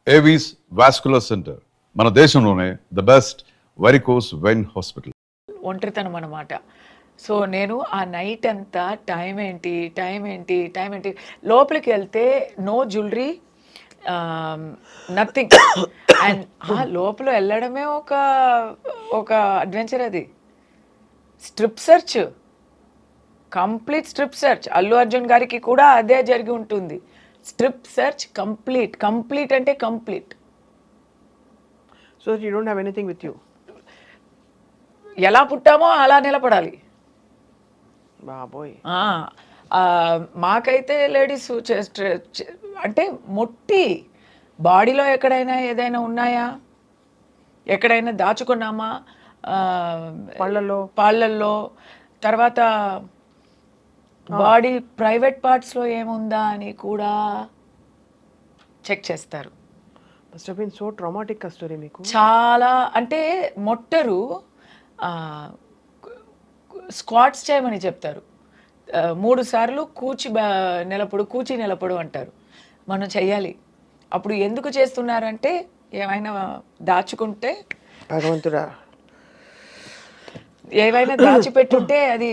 Avis vascular centre, మన దేశంలోనే the best varicose vein hospital. ఒంటరితనం అన్నమాట. సో నేను ఆ నైట్ అంతా టైం ఏంటి లోపలికి వెళ్తే నో జ్యువెలరీ, నథింగ్. అండ్ లోపల వెళ్ళడమే ఒక ఒక అడ్వెంచర్. అది strip search, complete strip search. Allu Arjun గారికి కూడా అదే జరిగి ఉంటుంది. స్ట్రిప్ సెర్చ్ కంప్లీట్ అంటే complete. So you don't have anything with you? ఎలా పుట్టామో అలా నిలబడాలి. బాబోయ్. మాకైతే లేడీస్ అంటే మొట్టి బాడీలో ఎక్కడైనా ఏదైనా ఉన్నాయా, ఎక్కడైనా దాచుకున్నామా, పాళ్ళల్లో, తర్వాత బాడీ ప్రైవేట్ పార్ట్స్లో ఏముందా అని కూడా చెక్ చేస్తారు. Must have been so traumatic a story మీకు. చాలా అంటే మొట్టరు స్క్వాట్స్ చేయమని చెప్తారు. 3 సార్లు కూచి నిలపడు అంటారు. మనం చెయ్యాలి. అప్పుడు ఎందుకు చేస్తున్నారంటే ఏమైనా దాచుకుంటే, భగవంతుడా, ఏవైనా దాచిపెట్టుంటే అది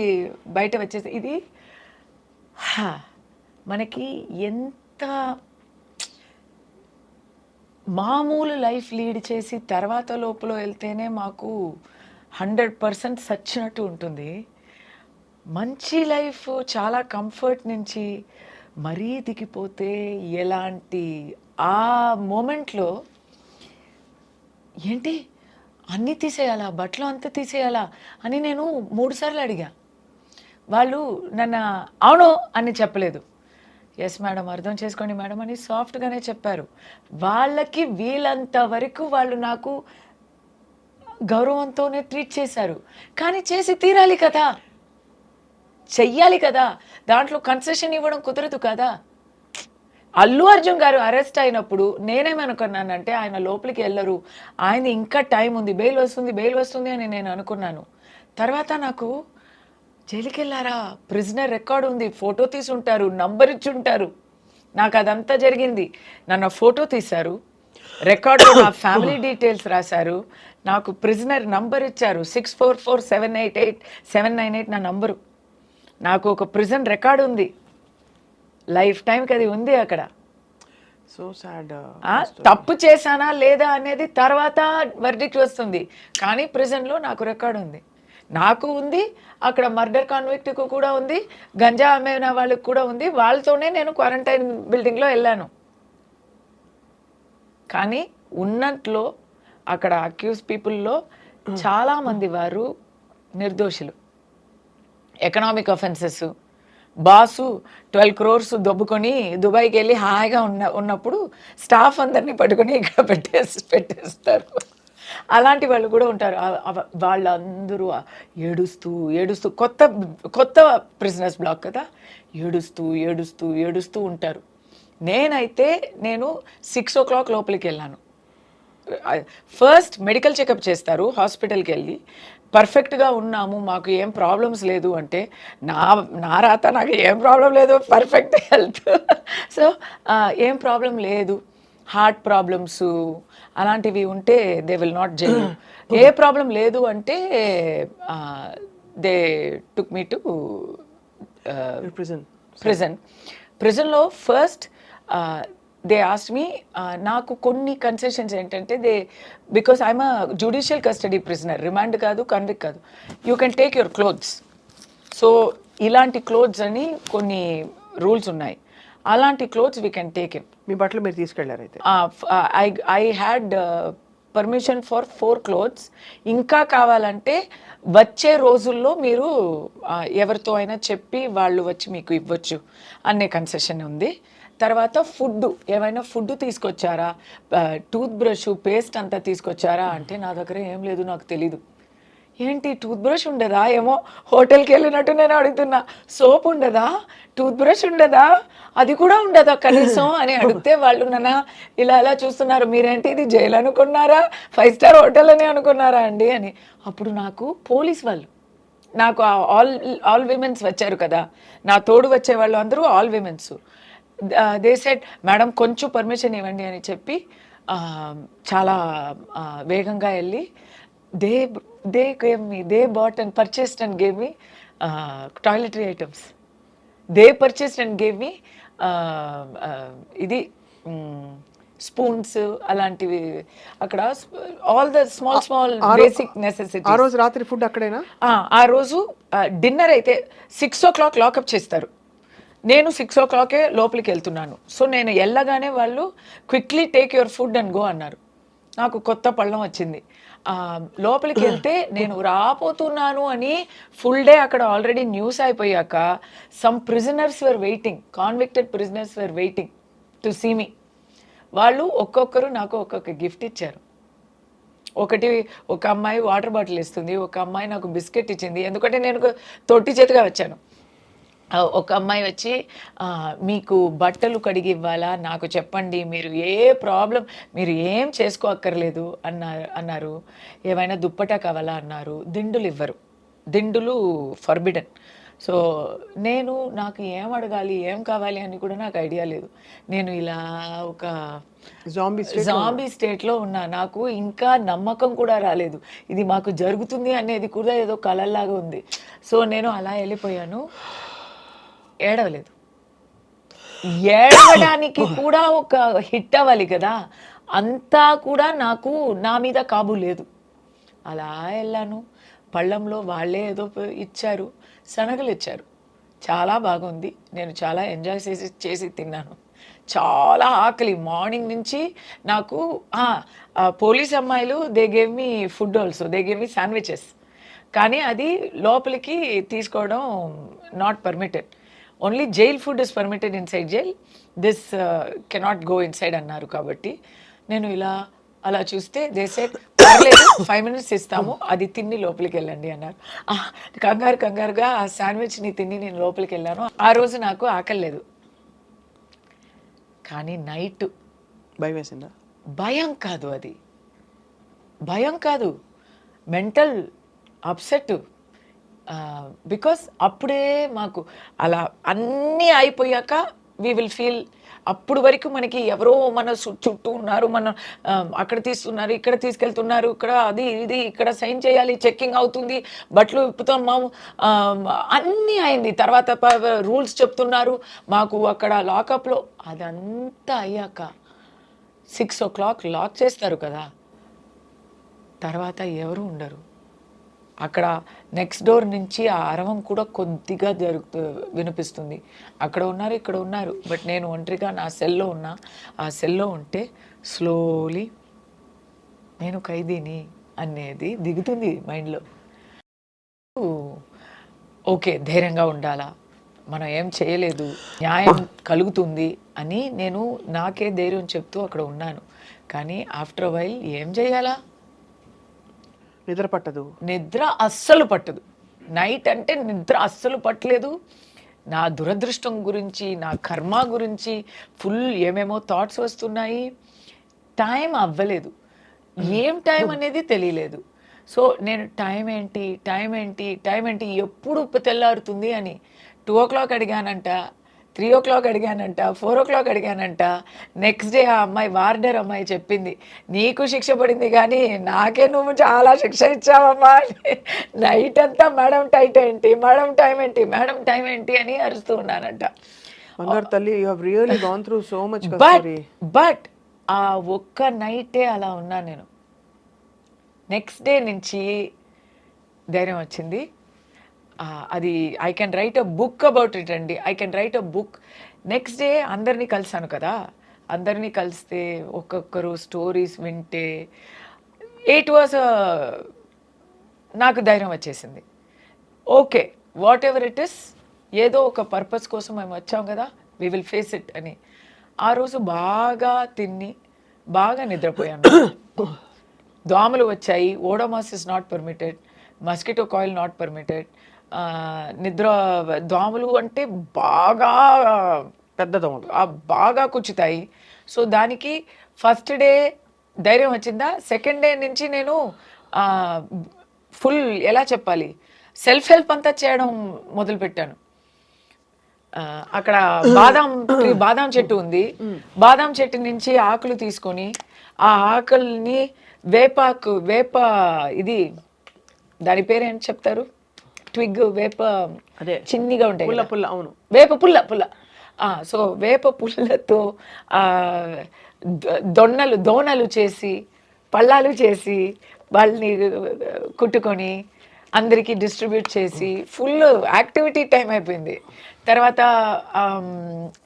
బయట వచ్చేసి. ఇది మనకి ఎంత మామూలు లైఫ్ లీడ్ చేసి తర్వాత లోపల వెళ్తేనే మాకు 100% సచ్చినట్టు ఉంటుంది. మంచి లైఫ్ చాలా కంఫర్ట్ నుంచి మరీ దిగిపోతే ఎలాంటి ఆ మూమెంట్లో ఏంటి అన్నీ తీసేయాలా, బట్టలు అంతా తీసేయాలా అని నేను 3 సార్లు అడిగా. వాళ్ళు నన్ను అవును అని చెప్పలేదు. ఎస్ మేడం, అర్థం చేసుకోండి మేడం అని సాఫ్ట్గానే చెప్పారు. వాళ్ళకి వీలంత వరకు వాళ్ళు నాకు గౌరవంతోనే ట్రీట్ చేశారు. కానీ చేసి తీరాలి కదా, చెయ్యాలి కదా, దాంట్లో కన్సెషన్ ఇవ్వడం కుదరదు కదా. అల్లు అర్జున్ గారు అరెస్ట్ అయినప్పుడు నేనేమనుకున్నానంటే ఆయన లోపలికి వెళ్ళరు, ఆయన ఇంకా టైం ఉంది, బెయిల్ వస్తుంది అని నేను అనుకున్నాను. తర్వాత నాకు జైలుకి వెళ్ళారా, ప్రిజనర్ రికార్డు ఉంది, ఫోటో తీసి ఉంటారు, నంబర్ ఇచ్చి ఉంటారు. నాకు అదంతా జరిగింది. నన్ను ఫోటో తీశారు, రికార్డులో నా ఫ్యామిలీ డీటెయిల్స్ రాశారు, నాకు ప్రిజనర్ నంబర్ ఇచ్చారు, 644788 నా నంబరు. నాకు ఒక ప్రిజన్ రికార్డు ఉంది, లైఫ్ టైంకి అది ఉంది అక్కడ. So sad. తప్పు చేశానా లేదా అనేది తర్వాత వర్డిక్ట్ వస్తుంది, కానీ ప్రిజన్లో నాకు రికార్డు ఉంది. నాకు ఉంది, అక్కడ మర్డర్ కాన్విక్ట్కు కూడా ఉంది, గంజా అమ్మిన వాళ్ళకి కూడా ఉంది. వాళ్ళతోనే నేను క్వారంటైన్ బిల్డింగ్లో వెళ్ళాను. కానీ ఉన్నట్లో అక్కడ అక్యూజ్ పీపుల్లో చాలామంది వారు నిర్దోషులు. ఎకనామిక్ అఫెన్సెస్, బాసు 12 crores దొబ్బుకొని దుబాయ్కి వెళ్ళి హాయిగా ఉన్నప్పుడు స్టాఫ్ అందరినీ పట్టుకొని ఇక్కడ పెట్టేస్తారు. అలాంటి వాళ్ళు కూడా ఉంటారు. వాళ్ళందరూ ఏడుస్తూ కొత్త ప్రిజనర్స్ బ్లాక్ కదా, ఏడుస్తూ ఉంటారు. నేను 6 o'clock లోపలికి వెళ్ళాను. ఫస్ట్ మెడికల్ చెకప్ చేస్తారు హాస్పిటల్కి వెళ్ళి. పర్ఫెక్ట్గా ఉన్నాము, మాకు ఏం ప్రాబ్లమ్స్ లేదు అంటే నా రాత నాకు ఏం ప్రాబ్లం లేదు, పర్ఫెక్ట్ హెల్త్. సో ఏం ప్రాబ్లం లేదు, హార్ట్ ప్రాబ్లమ్స్ అలాంటివి ఉంటే దే విల్ నాట్ జైల్. ఏ ప్రాబ్లం లేదు అంటే దే టుక్ మీ టు ప్రిజన్లో. ఫస్ట్ దే ఆస్క్డ్ మీ, నాకు కొన్ని కన్సెషన్స్ ఏంటంటే because I'm a judicial custody prisoner, remand కాదు, కన్విక్ట్ కాదు, you can take your clothes. So ఇలాంటి క్లోత్స్ అని కొన్ని రూల్స్ ఉన్నాయి, అలాంటి clothes we can take in. మీ బట్టలు మీరు తీసుకెళ్లారు అయితే? I had permission for 4 clothes. ఇంకా కావాలంటే వచ్చే రోజుల్లో మీరు ఎవరితో అయినా చెప్పి వాళ్ళు వచ్చి మీకు ఇవ్వచ్చు అనే కన్సెషన్ ఉంది. తర్వాత ఫుడ్, ఏమైనా ఫుడ్ తీసుకొచ్చారా, టూత్ బ్రష్, పేస్ట్ అంతా తీసుకొచ్చారా అంటే నా దగ్గర ఏం లేదు, నాకు తెలీదు. ఏంటి టూత్ బ్రష్ ఉండదా, ఏమో హోటల్కి వెళ్ళినట్టు నేను అడుగుతున్నా. సోప్ ఉండదా, టూత్ బ్రష్ ఉండదా, అది కూడా ఉండదా కనీసం అని అడిగితే వాళ్ళు నన్ను ఇలా చూస్తున్నారు. మీరేంటి ఇది జైలు అనుకున్నారా, 5 star హోటల్ అని అనుకున్నారా అండి అని. అప్పుడు నాకు పోలీస్ వాళ్ళు, నాకు ఆల్ విమెన్స్ వచ్చారు కదా, నా తోడు వచ్చేవాళ్ళు అందరూ all womens. They said madam కొంచెం పర్మిషన్ ఇవ్వండి అని చెప్పి చాలా వేగంగా వెళ్ళి they gave me they bought and purchased and gave me toiletry items. They purchased and gave me ఇది స్పూన్స్ అలాంటివి అక్కడ all the small basic necessity. ఆ రోజు రాత్రి ఫుడ్ అక్కడేనా? ఆ రోజు డిన్నర్ అయితే 6 o'clock లాకప్ చేస్తారు. నేను 6 o'clock లోపలికి వెళ్తున్నాను. సో నేను వెళ్ళగానే వాళ్ళు quickly take your food and go అన్నారు. నాకు కొత్త పళ్ళం వచ్చింది. లోపలికి వెళ్తే నేను రాపోతున్నాను అని ఫుల్ డే అక్కడ ఆల్రెడీ న్యూస్ అయిపోయాక some prisoners were waiting, convicted prisoners were waiting to see me. వాళ్ళు ఒక్కొక్కరు నాకు ఒక్కొక్క గిఫ్ట్ ఇచ్చారు. ఒక అమ్మాయి వాటర్ బాటిల్ ఇస్తుంది, ఒక అమ్మాయి నాకు బిస్కెట్ ఇచ్చింది, ఎందుకంటే నేను తొట్టి చేతిగా వచ్చాను. ఒక అమ్మాయి వచ్చి మీకు బట్టలు కడిగి ఇవ్వాలా, నాకు చెప్పండి, మీరు ఏ ప్రాబ్లం, మీరు ఏం చేసుకోక్కర్లేదు అన్నారు. ఏమైనా దుప్పటా కావాలా అన్నారు. దిండులు ఇవ్వరు, దిండులు ఫర్బిడన్. సో నాకు ఏం అడగాలి, ఏం కావాలి అని కూడా నాకు ఐడియా లేదు. నేను ఇలా ఒక జాంబీ స్టేట్లో ఉన్నా. నాకు ఇంకా నమ్మకం కూడా రాలేదు, ఇది మాకు జరుగుతుంది అనేది కూడా ఏదో కలల్లాగా ఉంది. సో నేను అలా వెళ్ళిపోయాను. ఏడవలేదు. ఏడవడానికి కూడా ఒక హిట్ అవ్వాలి కదా, అంతా కూడా నాకు నా మీద కాబు లేదు. అలా వెళ్ళాను. పళ్ళంలో వాళ్ళే ఏదో ఇచ్చారు, శనగలు ఇచ్చారు. చాలా బాగుంది. నేను చాలా ఎంజాయ్ చేసి తిన్నాను. చాలా ఆకలి మార్నింగ్ నుంచి నాకు. పోలీస్ అమ్మాయిలు they gave me food also, they gave me sandwiches. కానీ అది లోపలికి తీసుకోవడం not permitted. Only jail food is permitted inside jail, this cannot go inside అన్నారు. కాబట్టి నేను అలా చూస్తే దే సెడ్ పర్లేదు 5 minutes ఇస్తాము, అది తిని లోపలికి వెళ్ళండి అన్నారు. కంగారుగా ఆ శాండ్విచ్ని తిని నేను లోపలికి వెళ్ళాను. ఆ రోజు నాకు ఆకలి లేదు. కానీ నైట్ భయం వేసిందా? భయం కాదు, అది భయం కాదు, మెంటల్ అప్సెట్. బికాస్ అప్పుడే మాకు అలా అన్నీ అయిపోయాక వీ విల్ ఫీల్, అప్పుడు వరకు మనకి ఎవరో మన చుట్టూ ఉన్నారు, మనం అక్కడ తీస్తున్నారు, ఇక్కడ తీసుకెళ్తున్నారు, ఇక్కడ అది ఇది, ఇక్కడ సైన్ చేయాలి, చెక్కింగ్ అవుతుంది, బట్టలు విప్పుతాము, అన్నీ అయింది. తర్వాత రూల్స్ చెప్తున్నారు మాకు అక్కడ లాకప్లో. అదంతా అయ్యాక 6 o'clock లాక్ చేస్తారు కదా, తర్వాత ఎవరు ఉండరు అక్కడ. నెక్స్ట్ డోర్ నుంచి ఆ అరవం కూడా కొద్దిగా వినిపిస్తుంది. అక్కడ ఉన్నారు, ఇక్కడ ఉన్నారు, బట్ నేను ఒంటరిగా నా సెల్లో ఉన్నా. ఆ సెల్లో ఉంటే స్లోలీ నేను ఖైదీని అనేది దిగుతుంది మైండ్లో. ఓకే, ధైర్యంగా ఉండాలా, మనం ఏం చేయలేదు, న్యాయం కలుగుతుంది అని నేను నాకే ధైర్యం చెప్తూ అక్కడ ఉన్నాను. కానీ ఆఫ్టర్ అ వైల్ ఏం చేయాలా, నిద్ర పట్టదు, నిద్ర అస్సలు పట్టదు. నైట్ అంటే నిద్ర అస్సలు పట్టలేదు. నా దురదృష్టం గురించి, నా కర్మ గురించి ఫుల్ ఏమేమో థాట్స్ వస్తున్నాయి. టైం అవ్వలేదు, ఏం టైం అనేది తెలియలేదు. సో నేను టైం ఏంటి ఎప్పుడు తెల్లారుతుంది అని 2 o'clock అడిగానంట, 3 o'clock అడిగానంట, 4 o'clock అడిగానంట. Next day ఆ అమ్మాయి, వార్డర్ అమ్మాయి చెప్పింది, నీకు శిక్ష పడింది కానీ నాకే నువ్వు చాలా శిక్ష ఇచ్చావమ్మా. నైట్ అంతా మేడం టైం ఏంటి అని అరుస్తూ ఉన్నానంట. తల్లి, you have really gone through so much. But ఆ ఒక్క నైటే అలా ఉన్నాను నేను. నెక్స్ట్ డే నుంచి ధైర్యం వచ్చింది. అది I can write a book about it అండి. I can write a book. Next day అందరినీ కలిసాను కదా, అందరినీ కలిస్తే ఒక్కొక్కరు స్టోరీస్ వింటే ఇట్ వాజ్ నాకు ధైర్యం వచ్చేసింది. Okay, what ever it is, ఏదో ఒక పర్పస్ కోసం మేము వచ్చాం కదా, వీ విల్ ఫేస్ ఇట్ అని. ఆ రోజు బాగా తిని బాగా నిద్రపోయాను. దోమలు వచ్చాయి. Odomos is not permitted, mosquito coil not permitted. దోమలు అంటే బాగా పెద్ద దోమలు బాగా కుచ్చుతాయి. సో దానికి ఫస్ట్ డే ధైర్యం వచ్చిందా, సెకండ్ డే నుంచి నేను ఫుల్ ఎలా చెప్పాలి, సెల్ఫ్ హెల్ప్ అంతా చేయడం మొదలుపెట్టాను. అక్కడ బాదాం చెట్టు ఉంది. బాదాం చెట్టు నుంచి ఆకులు తీసుకొని ఆ ఆకుల్ని వేప ఇది దాని పేరు ఏం చెప్తారు, ట్విగ్, వేప అదే చిన్నిగా ఉంటాయి పుల్ల కదా. పుల్ల, అవును. వేప పుల్ల. సో వేప పుల్లతో ఆ, దోణలు చేసి పళ్ళాలు చేసి వాళ్ళని కుట్టుకొని అందరికీ డిస్ట్రిబ్యూట్ చేసి ఫుల్ యాక్టివిటీ టైం అయిపోయింది. తర్వాత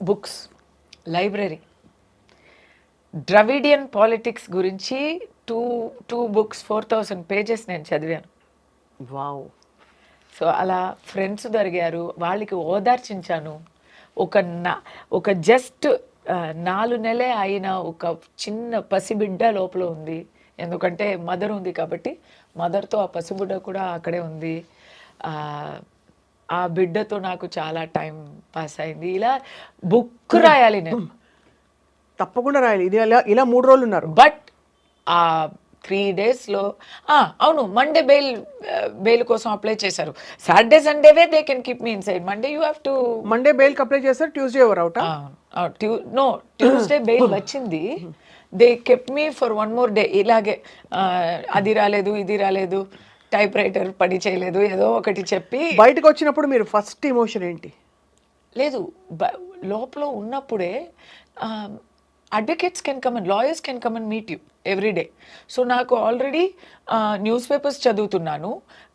బుక్స్, లైబ్రరీ, ద్రవిడియన్ పాలిటిక్స్ గురించి టూ బుక్స్ 4000 పేజెస్ నేను చదివాను. వావ్. సో అలా ఫ్రెండ్స్ దొరికారు, వాళ్ళకి ఓదార్చించాను. ఒక జస్ట్ 4 నెలలే అయిన ఒక చిన్న పసిబిడ్డ లోపల ఉంది. ఎందుకంటే మదర్ ఉంది కాబట్టి మదర్తో ఆ పసిబిడ్డ కూడా అక్కడే ఉంది. ఆ బిడ్డతో నాకు చాలా టైం పాస్ అయింది. ఇలా బుక్ రాయాలి నేను. తప్పకుండా రాయాలి. ఇది ఇలా 3 రోజులు ఉన్నారు. బట్ ఆ 3 డేస్లో అవును, మండే బెయిల్ కోసం అప్లై చేశారు. సాటర్డే సండేవే they can keep me inside. Monday you have to. Monday bail apply చేస్తారు, ట్యూస్డే ఎవరు అవుట్? నో, ట్యూస్డే బెయిల్ వచ్చింది. They kept me for 1 more day. ఇలాగే అది రాలేదు, ఇది రాలేదు, టైప్ రైటర్ పని చేయలేదు, ఏదో ఒకటి చెప్పి. బయటకు వచ్చినప్పుడు మీరు ఫస్ట్ ఎమోషన్ ఏంటి? లేదు, లోపల ఉన్నప్పుడే advocates can come and lawyers can come and meet you every day. So నాకు ఆల్రెడీ న్యూస్ పేపర్స్ చదువుతున్నాను.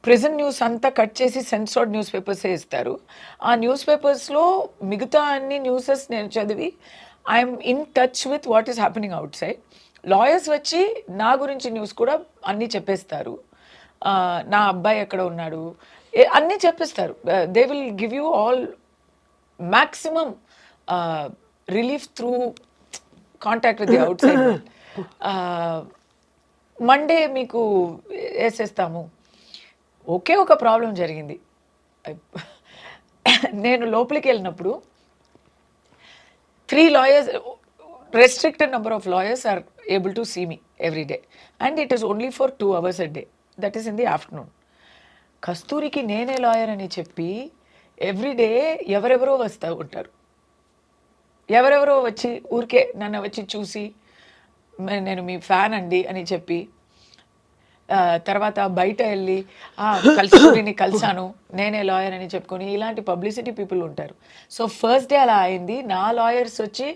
ప్రిజన్ న్యూస్ అంతా కట్ చేసి సెన్సార్డ్ న్యూస్ పేపర్సే ఇస్తారు. ఆ న్యూస్ పేపర్స్లో మిగతా అన్ని న్యూసెస్ నేను చదివి I'm in touch with what is happening out side. Lawyers వచ్చి నా గురించి న్యూస్ కూడా అన్నీ చెప్పేస్తారు. నా అబ్బాయి ఎక్కడ ఉన్నాడు అన్నీ చెప్పేస్తారు. They will give you all maximum relief through contact with the outside world. Monday మీకు వేసేస్తాము. ఒకే ఒక ప్రాబ్లం జరిగింది. నేను లోపలికి వెళ్ళినప్పుడు 3 lawyers, restricted number of lawyers are able to see me every day and it is only for 2 hours a day, that is in the afternoon. కస్తూరికి నేనే lawyer అని చెప్పి everyday ఎవరెవరో వస్తూ ఉంటారు. ఎవరెవరో వచ్చి ఊరికే నన్ను వచ్చి చూసి నేను మీ ఫ్యాన్ అండి అని చెప్పి, తర్వాత బయట వెళ్ళి కస్తూరిని కలిసాను, నేనే లాయర్ అని చెప్పుకొని, ఇలాంటి పబ్లిసిటీ పీపుల్ ఉంటారు. సో ఫస్ట్ డే అలా అయింది. నా లాయర్స్ వచ్చి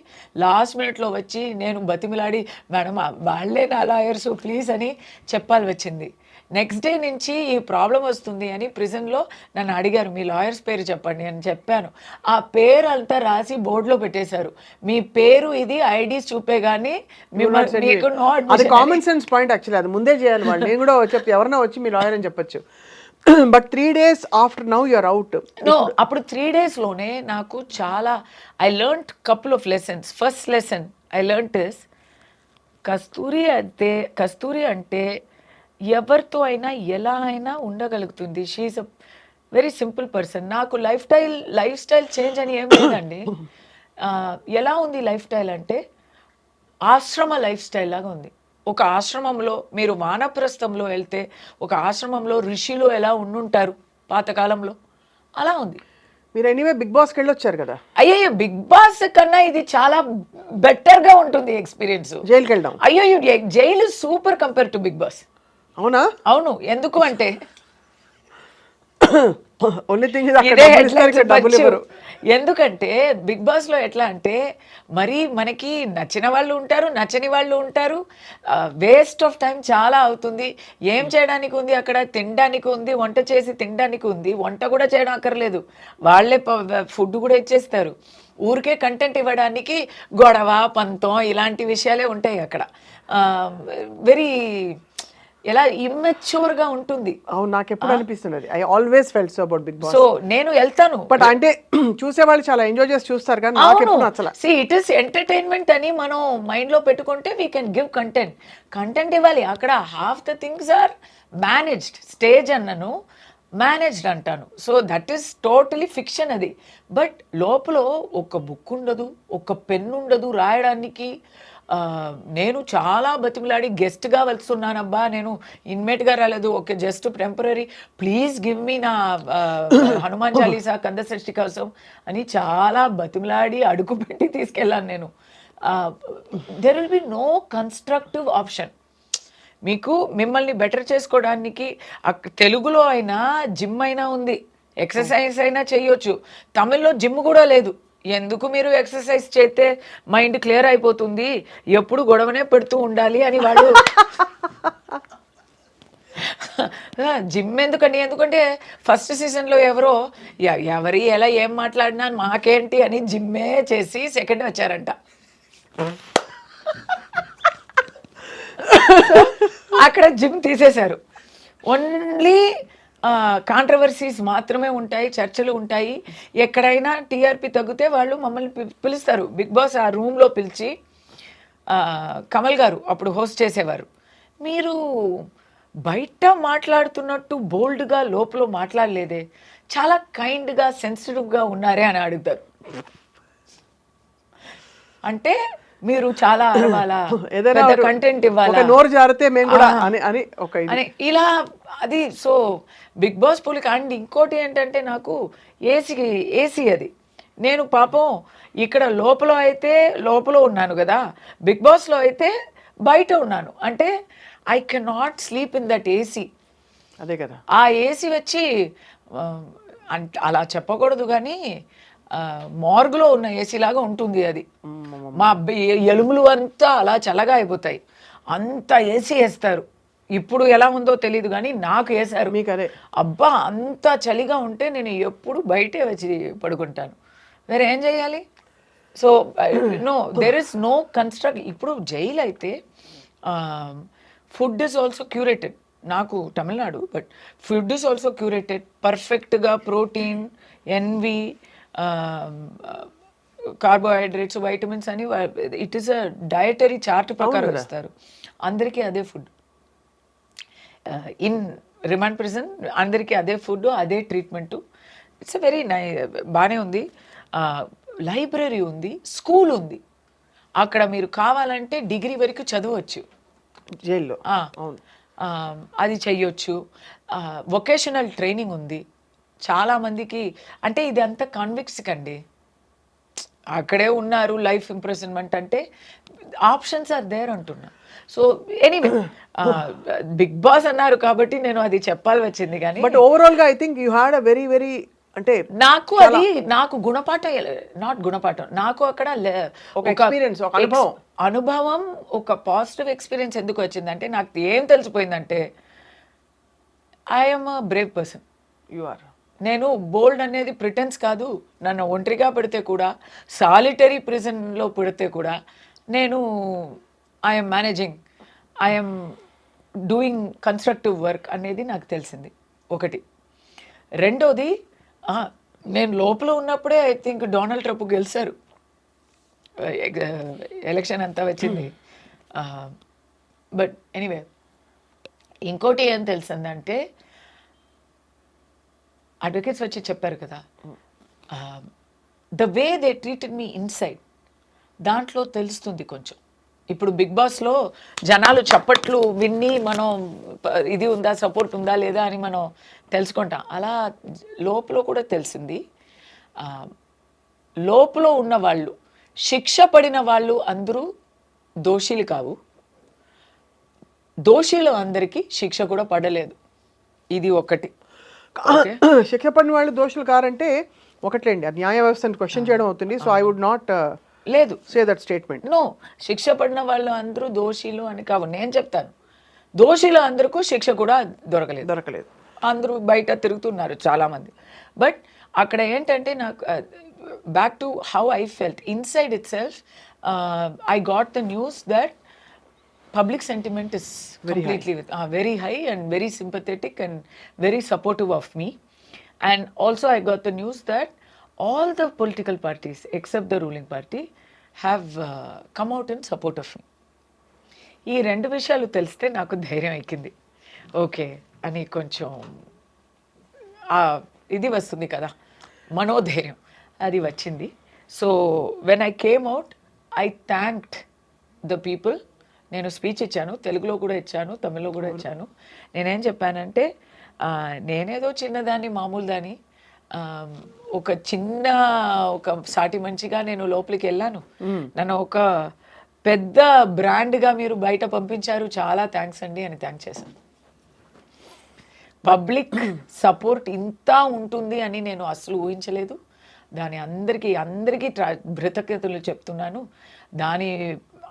లాస్ట్ మినిట్లో వచ్చి నేను బతిమిలాడి, మేడం వాళ్ళే నా లాయర్స్ ప్లీజ్ అని చెప్పాలి వచ్చింది. నెక్స్ట్ డే నుంచి ఈ ప్రాబ్లం వస్తుంది అని ప్రిజన్లో నన్ను అడిగారు, మీ లాయర్స్ పేరు చెప్పండి అని చెప్పాను. ఆ పేరు అంతా రాసి బోర్డులో పెట్టేశారు. మీ పేరు ఇది, ఐడీస్ చూపే కానీ మీకు అది కామన్ సెన్స్ పాయింట్ యాక్చువల్లీ. అది ముందే చేయాలి వాళ్ళు. నేను కూడా చెప్పి ఎవరన్నా వచ్చి మీ లాయర్ అని చెప్పొచ్చు. But 3 days after now you're out. No, అప్పుడు 3 daysలోనే నాకు చాలా I learned couple of lessons. First lesson I learned is Kasturi అంటే ఎవరితో అయినా ఎలా అయినా ఉండగలుగుతుంది. She's a very simple person. నాకు లైఫ్ స్టైల్ చేంజ్ అని ఏం లేదండి. ఎలా ఉంది లైఫ్ స్టైల్ అంటే ఆశ్రమ లైఫ్ స్టైల్ లాగా ఉంది. ఒక ఆశ్రమంలో మీరు వానప్రస్థంలో వెళ్తే ఒక ఆశ్రమంలో ఋషిలో ఎలా ఉండుంటారు పాతకాలంలో, అలా ఉంది. మీరు ఎనీవే బిగ్ బాస్కి వెళ్ళి వచ్చారు కదా. అయ్యో, బిగ్ బాస్ కన్నా ఇది చాలా బెటర్గా ఉంటుంది ఎక్స్పీరియన్స్. జైలుకి వెళ్ళడం. అయ్యో, జైలు super compare to Bigg Boss. అవునా? అవును. ఎందుకు అంటే ఓన్లీ థింగ్ ఎందుకంటే బిగ్ బాస్ లో ఎట్లా అంటే మరి మనకి నచ్చిన వాళ్ళు ఉంటారు, నచ్చని వాళ్ళు ఉంటారు. వేస్ట్ ఆఫ్ టైం చాలా అవుతుంది. ఏం చేయడానికి ఉంది అక్కడ? తినడానికి ఉంది, వంట చేసి తినడానికి ఉంది. వంట కూడా చేయడం అక్కర్లేదు, వాళ్ళే ఫుడ్ కూడా ఇచ్చేస్తారు. ఊరికే కంటెంట్ ఇవ్వడానికి గొడవ, పంతం ఇలాంటి విషయాలే ఉంటాయి అక్కడ. వెరీ ఎలా ఇమ్మెచ్యూర్ గా ఉంటుంది. అవును, నాకు ఎప్పుడు అనిపిస్తున్నది. I always felt so about Bigg Boss. So నేను వెళ్తాను, బట్ అంటే చూసే వాళ్ళు చాలా ఎంజాయ్ చేసి చూస్తారు కానీ నాకు ఎప్పుడు నచ్చల. సి ఇట్ ఇస్ ఎంటర్టైన్మెంట్ అని మనం మైండ్ లో పెట్టుకుంటే వీ కెన్ గివ్ కంటెంట్ ఇవ్వాలి. అక్కడ half the things are managed. Stage అన్నను మేనేజ్డ్ అంటాను. So that is totally fiction అది. బట్ లోపల ఒక బుక్ ఉండదు, ఒక పెన్ ఉండదు రాయడానికి. నేను చాలా బతిమలాడి గెస్ట్గా వెళ్తున్నానబ్బా, నేను ఇన్మేట్గా రాలేదు, okay just temporary, please give me నా హనుమాన్ చాలీసా కంద సృష్టి కోసం అని చాలా బతిమలాడి అడుగు పెట్టి తీసుకెళ్ళాను నేను. There will be no constructive option. మీకు మిమ్మల్ని బెటర్ చేసుకోవడానికి తెలుగులో అయినా జిమ్ అయినా ఉంది, ఎక్సర్సైజ్ అయినా చేయొచ్చు. తమిళ్లో జిమ్ కూడా లేదు. ఎందుకు మీరు ఎక్సర్సైజ్ చేస్తే మైండ్ క్లియర్ అయిపోతుంది, ఎప్పుడు గొడవనే పెడుతూ ఉండాలి అని వాడు జిమ్ ఎందుకండి, ఎందుకంటే ఫస్ట్ సీజన్లో ఎవరో ఎవరి ఎలా ఏం మాట్లాడినా మాకేంటి అని జిమ్మే చేసి సెకండ్ వచ్చారంట. అక్కడ జిమ్ తీసేశారు. ఓన్లీ కాంట్రవర్సీస్ మాత్రమే ఉంటాయి, చర్చలు ఉంటాయి. ఎక్కడైనా టీఆర్పీ తగ్గితే వాళ్ళు మమ్మల్ని పిలుస్తారు. బిగ్ బాస్ ఆ రూమ్లో పిలిచి, కమల్ గారు అప్పుడు హోస్ట్ చేసేవారు, మీరు బయట మాట్లాడుతున్నట్టు బోల్డ్గా లోపల మాట్లాడలేదే, చాలా కైండ్గా సెన్సిటివ్గా ఉన్నారే అని అడుగుతారు. అంటే మీరు చాలా అరవాలా, ఏదైనా కంటెంట్ ఇవ్వాలా, ఒక నోరు జారితే మేము కూడా అని ఒక అని ఇలా అది. సో బిగ్ బాస్ పులికి. అండ్ ఇంకోటి ఏంటంటే నాకు ఏసీ అది. నేను పాపం ఇక్కడ లోపల ఉన్నాను కదా, బిగ్ బాస్లో అయితే బయట ఉన్నాను. అంటే I can not sleep in that AC. అదే కదా, ఆ ఏసీ వచ్చి అంటే అలా చెప్పకూడదు కానీ మార్గులో ఉన్న ఏసీ లాగా ఉంటుంది అది. మా ఎలుములు అంతా అలా చల్లగా అయిపోతాయి, అంత ఏసీ వేస్తారు. ఇప్పుడు ఎలా ఉందో తెలియదు కానీ నాకు వేశారు. మీకు అదే అబ్బా, అంత చలిగా ఉంటే నేను ఎప్పుడు బయటే వచ్చి పడుకుంటాను. వేరే ఏం చేయాలి? So no, there is no construct. ఇప్పుడు జైలు అయితే ఫుడ్ ఇస్ ఆల్సో క్యూరేటెడ్. నాకు Tamil Nadu, but food is also curated. పర్ఫెక్ట్గా ప్రోటీన్, ఎన్వి, కార్బోహైడ్రేట్స్, వైటమిన్స్ అని it is a dietary chart ప్రకారం ఇస్తారు. అందరికీ అదే ఫుడ్. ఇన్ రిమాండ్ ప్రిజన్ అందరికీ అదే ఫుడ్, అదే ట్రీట్మెంటు. ఇట్స్ వెరీ బాగానే ఉంది. లైబ్రరీ ఉంది, స్కూల్ ఉంది. అక్కడ మీరు కావాలంటే డిగ్రీ వరకు చదవచ్చు జైల్లో. అది చెయ్యొచ్చు. వొకేషనల్ ట్రైనింగ్ ఉంది చాలామందికి. అంటే ఇది అంతా కాన్విక్స్ కండి, అక్కడే ఉన్నారు. లైఫ్ ఇంప్రెసన్మెంట్ అంటే ఆప్షన్స్ ఆర్ దేర్ అంటున్నా. సో ఎనీవే, బిగ్ బాస్ అన్నారు కాబట్టి నేను అది చెప్పాలి వచ్చింది. కానీ బట్ ఓవరాల్ గా I think you had a very very, అంటే నాకు అది నాకు గుణపాఠం, నాట్ గుణపాఠం, నాకు అక్కడ ఒక ఎక్స్పీరియన్స్, ఒక అనుభవం, ఒక పాజిటివ్ ఎక్స్పీరియన్స్. ఎందుకు వచ్చిందంటే నాకు ఏం తెలిసిపోయిందంటే I'm a brave person. You are. నేను బోల్డ్ అనేది ప్రిటెన్స్ కాదు. నన్ను ఒంటరిగా పెడితే కూడా, సాలిటరీ ప్రిజన్లో పెడితే కూడా నేను I'm managing, I'm doing constructive work అనేది నాకు తెలిసింది ఒకటి. రెండోది, నేను లోపల ఉన్నప్పుడే ఐ థింక్ డొనాల్డ్ ట్రంప్ గెలిచారు, ఎలక్షన్ అంతా వచ్చింది. బట్ ఎనీవే, ఇంకోటి ఏం తెలిసిందంటే అడ్వకేట్స్ వచ్చి చెప్పారు కదా, the way they treated me inside, దాంట్లో తెలుస్తుంది కొంచెం. ఇప్పుడు బిగ్ బాస్లో జనాలు చప్పట్లు విన్ని మనం ఇది ఉందా, సపోర్ట్ ఉందా లేదా అని మనం తెలుసుకుంటాం. అలా లోపల కూడా తెలిసింది. లోపల ఉన్న వాళ్ళు, శిక్ష పడిన వాళ్ళు అందరూ దోషులు కావు, దోషులు అందరికీ శిక్ష కూడా పడలేదు. ఇది ఒకటి. శిక్ష పడిన వాళ్ళు దోషులు కారంటే ఒకట్లేండి, న్యాయ వ్యవస్థను క్వశ్చన్ చేయడం అవుతుంది. సో ఐ వుడ్ నాట్ లేదు సే దట్ స్టేట్మెంట్. నో, శిక్ష పడిన వాళ్ళు అందరూ దోషులు అని కావు. నేను చెప్తాను, దోషులు అందరికీ శిక్ష కూడా దొరకలేదు. అందరూ బయట తిరుగుతున్నారు చాలామంది. బట్ అక్కడ ఏంటంటే నాకు back to how I felt inside it self, I got the news that public sentiment is completely very high and very sympathetic and very supportive of me. And also I got the news that all the political parties except the ruling party have come out in support of me. ఈ రెండు విషయాలు తెలిస్తే నాకు ధైర్యం ఎక్కింది. Okay అని కొంచెం ఇది వస్తుంది కదా, మనోధైర్యం, అది వచ్చింది. So when I came out, I thanked the people. నేను స్పీచ్ ఇచ్చాను, తెలుగులో కూడా ఇచ్చాను, తమిళ్లో కూడా ఇచ్చాను. నేనేం చెప్పానంటే, నేనేదో చిన్నదాన్ని, మామూలు దాన్ని, ఒక చిన్న ఒక సాటి మంచిగా నేను లోపలికి వెళ్ళాను. నన్ను ఒక పెద్ద బ్రాండ్గా మీరు బయట పంపించారు, చాలా థ్యాంక్స్ అండి అని థ్యాంక్ చేశాను. పబ్లిక్ సపోర్ట్ ఇంత ఉంటుంది అని నేను అసలు ఊహించలేదు. దాని అందరికీ కృతజ్ఞతలు చెప్తున్నాను. దాని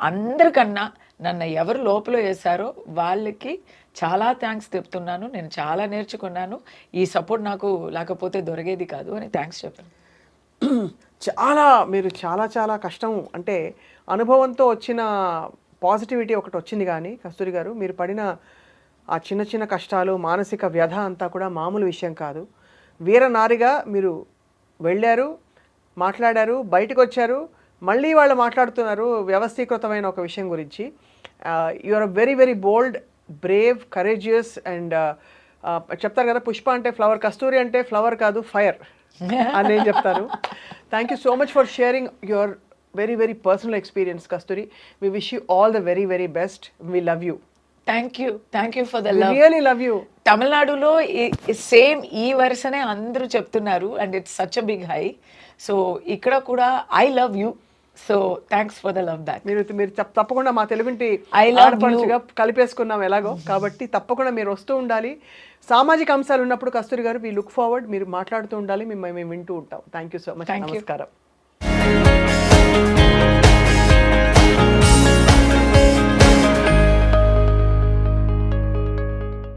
అందరికన్నా నన్ను ఎవరు లోపల వేశారో వాళ్ళకి చాలా థ్యాంక్స్ చెప్తున్నాను. నేను చాలా నేర్చుకున్నాను. ఈ సపోర్ట్ నాకు లేకపోతే దొరికేది కాదు అని థ్యాంక్స్ చెప్పాను. మీరు చాలా కష్టం అంటే అనుభవంతో వచ్చిన పాజిటివిటీ ఒకటి వచ్చింది. కానీ కస్తూరి గారు, మీరు పడిన ఆ చిన్న కష్టాలు, మానసిక వ్యధ అంతా కూడా మామూలు విషయం కాదు. వీరనారిగా మీరు వెళ్ళారు, మాట్లాడారు, బయటకు వచ్చారు, మళ్ళీ వాళ్ళు మాట్లాడుతున్నారు వ్యవస్థీకృతమైన ఒక విషయం గురించి. You are very very bold, brave, courageous and చెప్తారు కదా, పుష్ప అంటే ఫ్లవర్, కస్తూరి అంటే ఫ్లవర్ కాదు ఫైర్ అని నేను చెప్తాను. Thank you so much for sharing your very very personal experience Kasturi. We wish you all the very very best. We love you. Thank you for the love. Really love you. తమిళనాడులో same ఈ వరుసనే అందరూ చెప్తున్నారు and it's such a big high. So ఇక్కడ కూడా I love you. So thanks for the love back. మీరు తప్పకుండా మా తెలుగుంటి I love ఆడపడుచుగా కలిపేసుకున్నాం ఎలాగో, కాబట్టి తప్పకుండా మీరు వస్తూ ఉండాలి. సామాజిక అంశాలు ఉన్నప్పుడు కస్తూరి గారు వి లుక్ ఫార్వర్డ్, మీరు మాట్లాడుతూ ఉండాలి, మేము వింటూ ఉంటాం. Thank you so much. నమస్కారం.